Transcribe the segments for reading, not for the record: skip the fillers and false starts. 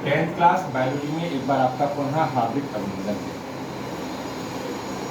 10th class biology में एक बार आपका पुनः हार्दिक अभिनंदन है।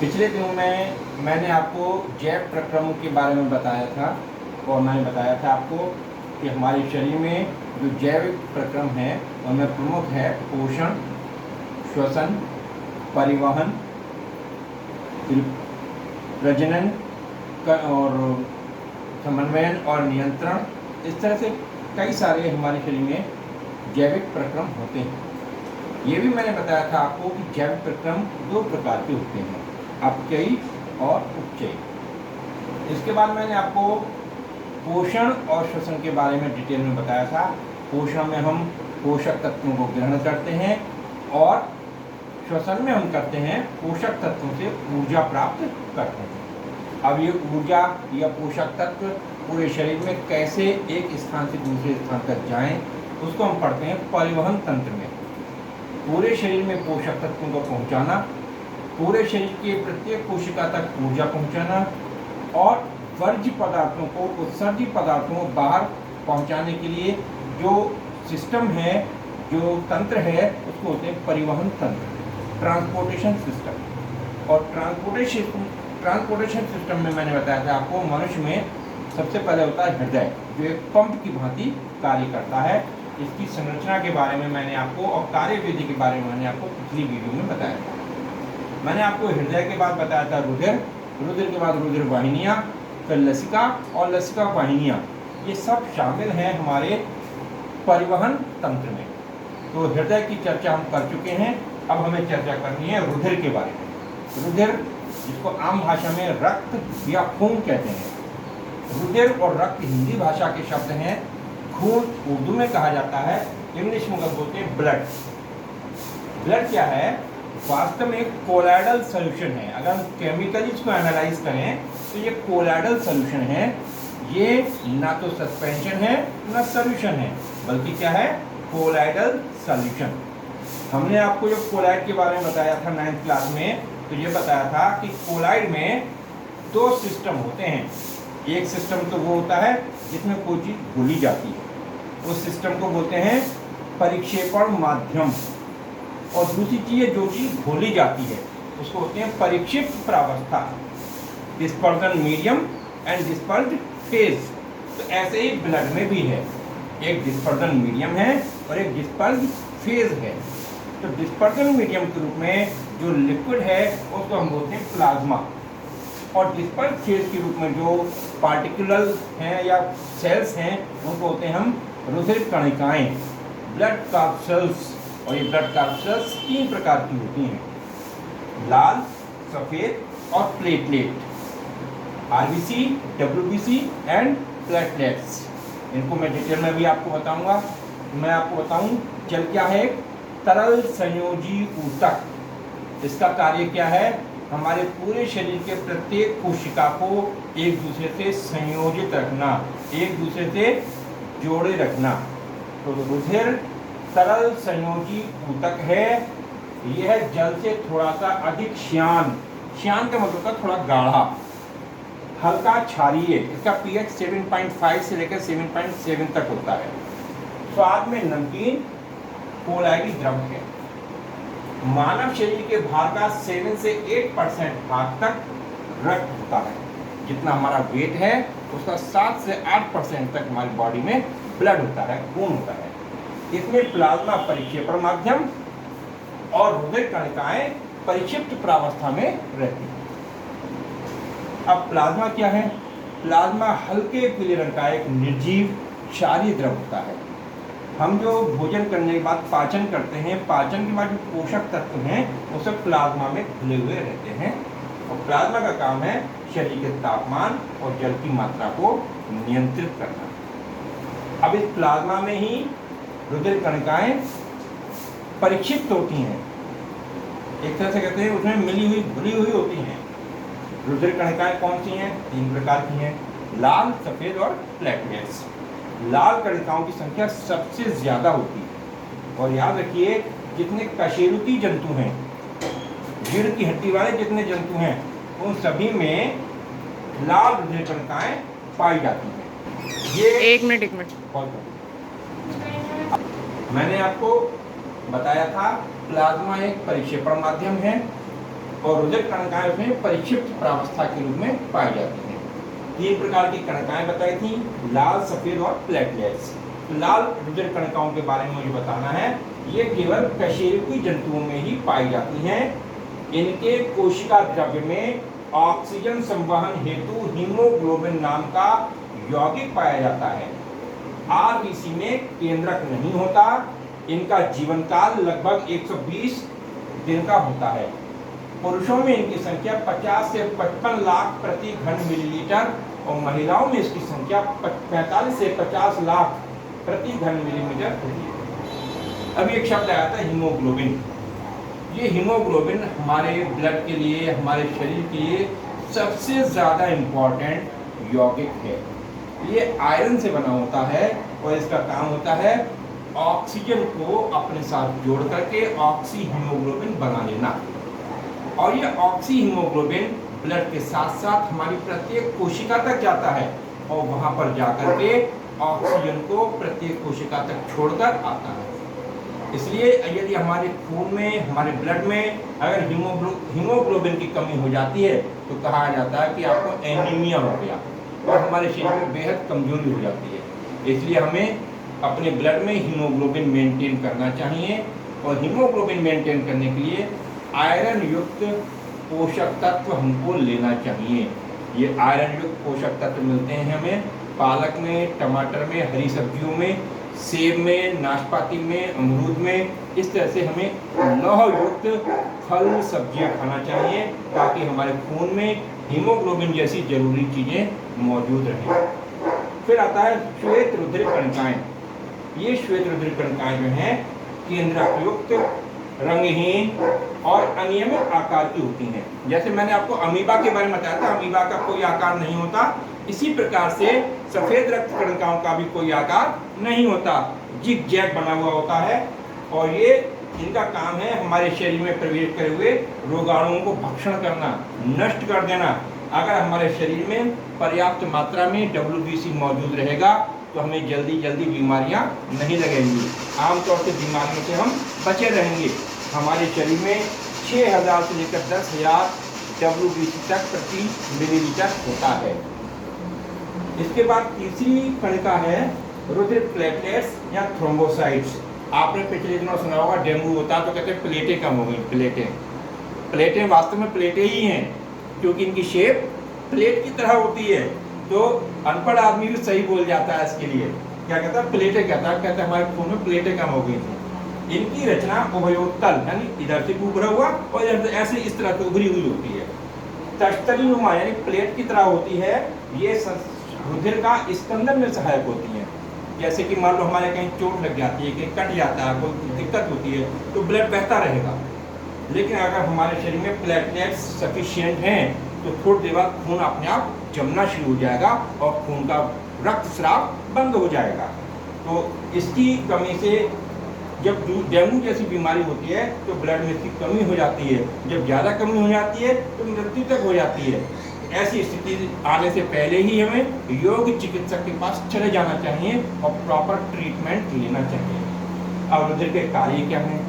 पिछले दिनों में मैंने आपको जैव प्रक्रमों के बारे में बताया था और मैंने बताया था आपको कि हमारे शरीर में जो जैविक प्रक्रम है उनमें प्रमुख है पोषण, श्वसन, परिवहन, प्रजनन और समन्वयन और नियंत्रण। इस तरह से कई सारे हमारे शरीर में जैविक प्रक्रम होते हैं। ये भी मैंने बताया था आपको कि जैविक प्रक्रम दो प्रकार के होते हैं, अपचयी और उपचयी। इसके बाद मैंने आपको पोषण और श्वसन के बारे में डिटेल में बताया था। पोषण में हम पोषक तत्वों को ग्रहण करते हैं और श्वसन में हम करते हैं पोषक तत्वों से ऊर्जा प्राप्त करते हैं। अब ये ऊर्जा या पोषक तत्व पूरे शरीर में कैसे एक स्थान से दूसरे स्थान तक जाएं, उसको हम पढ़ते हैं परिवहन तंत्र में। पूरे शरीर में पोषक तत्वों को पहुंचाना, पूरे शरीर के प्रत्येक कोशिका तक ऊर्जा पहुंचाना और वर्ज्य पदार्थों को, उत्सर्जित पदार्थों को बाहर पहुंचाने के लिए जो सिस्टम है, जो तंत्र है, उसको होते हैं परिवहन तंत्र, ट्रांसपोर्टेशन सिस्टम। और ट्रांसपोर्टेशन सिस्टम में मैंने बताया था आपको मनुष्य में सबसे पहले होता है हृदय, जो एक पंप की भांति कार्य करता है। इसकी संरचना के बारे में मैंने आपको और कार्यविधि के बारे में मैंने आपको पिछली वीडियो में बताया था। मैंने आपको हृदय के बाद बताया था रुधिर, रुधिर के बाद रुधिर वाहिनियाँ, फिर लसिका और लसिका वाहिनियाँ, ये सब शामिल हैं हमारे परिवहन तंत्र में। तो हृदय की चर्चा हम कर चुके हैं। अब हमें चर्चा करनी है रुधिर के बारे में। रुधिर, जिसको आम भाषा में रक्त या खून कहते हैं। रुधिर और रक्त हिंदी भाषा के शब्द हैं, खून उर्दू में कहा जाता है, इंग्लिश में बोलते हैं ब्लड। ब्लड क्या है? वास्तव में एक कोलाइडल सोल्यूशन है। अगर हम केमिकली इसको एनालाइज करें तो ये कोलाइडल सोल्यूशन है। ये ना तो सस्पेंशन है ना सोल्यूशन है, बल्कि क्या है? Colloidal solution. हमने आपको जो कोलाइड के बारे में बताया था 9th क्लास में, तो ये बताया था कि कोलाइड में दो सिस्टम होते हैं। एक सिस्टम तो वो होता है जिसमें कोई चीज़ घुली जाती है, उस सिस्टम को बोलते हैं परिक्षेपण माध्यम। और दूसरी चीज़ जो चीज़ घोली जाती है उसको होते हैं परिक्षिप्त प्रावस्था, डिस्पर्जन मीडियम एंड डिस्पर्ज्ड फेज। तो ऐसे ही ब्लड में भी है, एक डिस्पर्जन मीडियम है और एक डिस्पर्ज्ड फेज है। तो डिस्पर्जन मीडियम के रूप में जो लिक्विड है उसको हम बोलते हैं प्लाज्मा, और डिस्पर्ज फेज के रूप में जो पार्टिकुलर हैं या सेल्स हैं उनको होते हैं हम रुधिर कणिकाएं, ब्लड कार्पसेल्स। और ये ब्लड कार्पसेल्स 3 प्रकार की होती हैं, लाल, सफ़ेद और platelet, RBC, WBC and platelets. इनको मैं डिटेल में भी आपको बताऊंगा। मैं आपको बताऊं जल क्या है? तरल संयोजी ऊतक। इसका कार्य क्या है? हमारे पूरे शरीर के प्रत्येक कोशिका को एक दूसरे से संयोजित रखना, एक दूसरे से जोड़े रखना। तो रुधिर तरल संयोजी ऊतक है। यह जल से थोड़ा सा अधिक श्यान, श्यान का मतलब था थोड़ा गाढ़ा, हल्का क्षारीय। इसका पीएच 7.5 से लेकर 7.7 तक होता है। स्वाद में नमकीन कोलाइडी द्रव है। मानव शरीर के भार का 7 से 8% भाग तक रक्त होता है। जितना हमारा वेट है उसका 7 से 8% तक हमारी बॉडी में ब्लड होता है, खून होता है। इसमें प्लाज्मा परिक्षेपण माध्यम और रुधिर कणिकाएं परिक्षिप्त प्रावस्था में रहती हैं। अब प्लाज्मा क्या है? प्लाज्मा हल्के पीले रंग का एक निर्जीव क्षारीय द्रव होता है। हम जो भोजन करने के बाद पाचन करते हैं, पाचन के बाद जो पोषक तत्व हैं वो सब प्लाज्मा में घुले हुए रहते हैं। और प्लाज्मा का काम है शरीर के तापमान और जल की मात्रा को नियंत्रित करना। अब इस प्लाज्मा में ही रुधिर कणिकाएं परिक्षिप्त होती हैं, एक तरह से कहते हैं उसमें मिली हुई घुली हुई होती हैं। रुधिर कणिकाएं कौन सी हैं? 3 प्रकार की हैं, लाल, सफ़ेद और प्लेटलेट्स। लाल कणिकाओं की संख्या सबसे ज़्यादा होती है। और याद रखिए, जितने कशेरुकी जंतु हैं, रीढ़ की हड्डी वाले जितने जंतु हैं, उन सभी में लाल रुधिर कणिकाएं पाई जाती हैं। ये एक मिनट मैंने आपको बताया था प्लाज्मा एक परिक्षेपण माध्यम है और रुधिर कणिकाएं उसमें परिक्षिप्त प्रावस्था के रूप में पाई जाती हैं। 3 प्रकार की कणिकाएं बताई थी, लाल, सफेद और प्लेटलेट्स। लाल रुधिर कणिकाओं के बारे में मुझे बताना है, ये केवल कशेरुकी जंतुओं में ही पाई जाती हैं। इनके कोशिका द्रव्य में ऑक्सीजन संवहन हेतु हीमोग्लोबिन नाम का यौगिक पाया जाता है। आरबीसी में केंद्रक नहीं होता। इनका जीवन काल लगभग 120 दिन का होता है। पुरुषों में इनकी संख्या 50 से 55 लाख प्रति घन मिलीलीटर और महिलाओं में इसकी संख्या 45 से 50 लाख प्रति घन मिलीमीटर होती है। अब एक शब्द आया था हीमोग्लोबिन। ये हीमोग्लोबिन हमारे ब्लड के लिए, हमारे शरीर के लिए सबसे ज़्यादा इम्पॉर्टेंट यौगिक है। ये आयरन से बना होता है और इसका काम होता है ऑक्सीजन को अपने साथ जोड़ करके ऑक्सी हीमोग्लोबिन बना लेना। और ये ऑक्सी हीमोग्लोबिन ब्लड के साथ साथ हमारी प्रत्येक कोशिका तक जाता है और वहाँ पर जाकर के ऑक्सीजन को प्रत्येक कोशिका तक छोड़कर आता है। इसलिए यदि हमारे खून में, हमारे ब्लड में अगर हीमोग्लोबिन की कमी हो जाती है तो कहा जाता है कि आपको एनीमिया हो गया और हमारे शरीर में बेहद कमजोरी हो जाती है। इसलिए हमें अपने ब्लड में हीमोग्लोबिन मेंटेन करना चाहिए और हीमोग्लोबिन मेंटेन करने के लिए आयरन युक्त पोषक तत्व हमको लेना चाहिए। ये आयरन युक्त पोषक तत्व मिलते हैं हमें पालक में, टमाटर में, हरी सब्जियों में, सेब में, नाशपाती में, अमरूद में। इस तरह से हमें लौह युक्त फल सब्जियां खाना चाहिए ताकि हमारे खून में हीमोग्लोबिन जैसी जरूरी चीज़ें मौजूद रहें। फिर आता है श्वेत रुधिर कणिकाएं। ये श्वेत रुधिर कणिकाएं जो हैं केंद्रक युक्त, रंगहीन और अनियमित आकार की होती हैं। जैसे मैंने आपको अमीबा के बारे में बताया था, अमीबा का कोई आकार नहीं होता, इसी प्रकार से सफेद रक्त कणिकाओं का भी कोई आकार नहीं होता, जिग जैग बना हुआ होता है। और ये इनका काम है हमारे शरीर में प्रवेश करे हुए रोगाणुओं को भक्षण करना, नष्ट कर देना। अगर हमारे शरीर में पर्याप्त मात्रा में WBC मौजूद रहेगा तो हमें जल्दी जल्दी बीमारियां नहीं लगेंगी, आमतौर से बीमारियों से हम बचे रहेंगे। हमारे शरीर में 6000 से लेकर 10,000 WBC तक प्रति मिलीलीटर होता है। इसके बाद तीसरी कणिका है रुधिर प्लेटलेट्स या थ्रोम्बोसाइट्स। आपने पिछले दिनों सुना होगा डेंगू होता तो कहते हैं प्लेटें कम हो गई। प्लेटें वास्तव में प्लेटें ही हैं क्योंकि इनकी शेप प्लेट की तरह होती है। तो अनपढ़ आदमी भी सही बोल जाता है इसके लिए, क्या कहता है, प्लेटें कहता है, कहते हैं हमारे खून में प्लेटें कम हो गई थी। इनकी रचना उभयोत्तल यानी इधर से उभरा हुआ और इधर से ऐसे इस तरह से उभरी हुई होती है। तस्तरी नुमा यानी प्लेट की तरह होती है। ये रुधिर का स्कंदन में सहायक होती है। जैसे कि मान लो हमारे कहीं चोट लग जाती है, कहीं कट जाता है, कोई दिक्कत होती है तो ब्लड बहता रहेगा। लेकिन अगर हमारे शरीर में प्लेटलेट्स सफिशिएंट हैं तो थोड़ी देर बाद खून अपने आप जमना शुरू हो जाएगा और खून का रक्त स्राव बंद हो जाएगा। तो इसकी कमी से जब डेंगू जैसी बीमारी होती है तो ब्लड में इसकी कमी हो जाती है। जब ज़्यादा कमी हो जाती है तो मृत्यु तक हो जाती है। ऐसी स्थिति आने से पहले ही हमें योग चिकित्सक के पास चले जाना चाहिए और प्रॉपर ट्रीटमेंट लेना चाहिए। अब रुधिर के कार्य क्या हैं?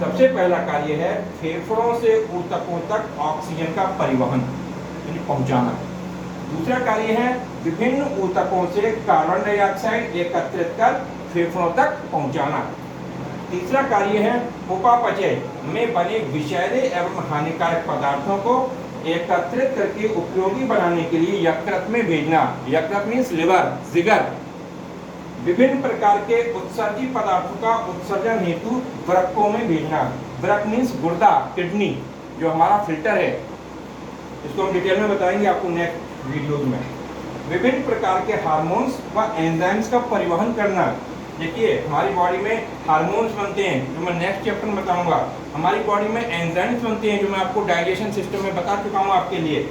सबसे पहला कार्य है फेफड़ों से ऊतकों तक ऑक्सीजन का परिवहन यानी पहुंचाना। दूसरा कार्य है विभिन्न ऊतकों से कार्बन डाइऑक्साइड एकत्रित कर फेफड़ों तक पहुंचाना। तीसरा कार्य है उपापचय में बने विषैले एवं हानिकारक पदार्थों को एकत्रित करके उपयोगी बनाने के लिए यकृत में भेजना। यकृत मीन्स लिवर, जिगर। विभिन्न प्रकार के उत्सर्जी पदार्थों का उत्सर्जन हेतु वृक्कों में भेजना। वृक्क मीन्स गुर्दा, किडनी, जो हमारा फिल्टर है। इसको हम डिटेल में बताएंगे आपको नेक्स्ट वीडियोज में। विभिन्न प्रकार के हार्मोन्स व एंजाइम्स का परिवहन करना। देखिए हमारी बॉडी में हार्मोन्स बनते हैं जो मैं नेक्स्ट चैप्टर में बताऊंगा। हमारी बॉडी में एंजाइम्स बनते हैं जो मैं आपको डाइजेशन सिस्टम में बता चुका हूँ आपके लिए।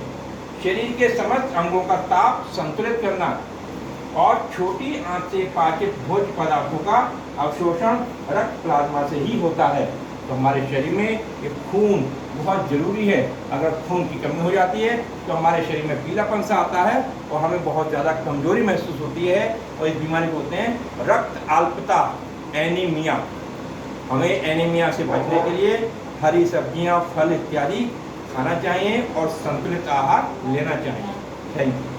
शरीर के समस्त अंगों का ताप संतुलित करना और छोटी आंच से पाचित भोज्य पदार्थों का अवशोषण रक्त प्लाज्मा से ही होता है। तो हमारे शरीर में ये खून बहुत जरूरी है। अगर खून की कमी हो जाती है तो हमारे शरीर में पीलापन सा आता है और हमें बहुत ज़्यादा कमजोरी महसूस होती है और इस बीमारी को बोलते हैं रक्त अल्पता, एनीमिया। हमें एनीमिया से बचने के लिए हरी सब्जियां, फल इत्यादि खाना चाहिए और संतुलित आहार लेना चाहिए। Thank you.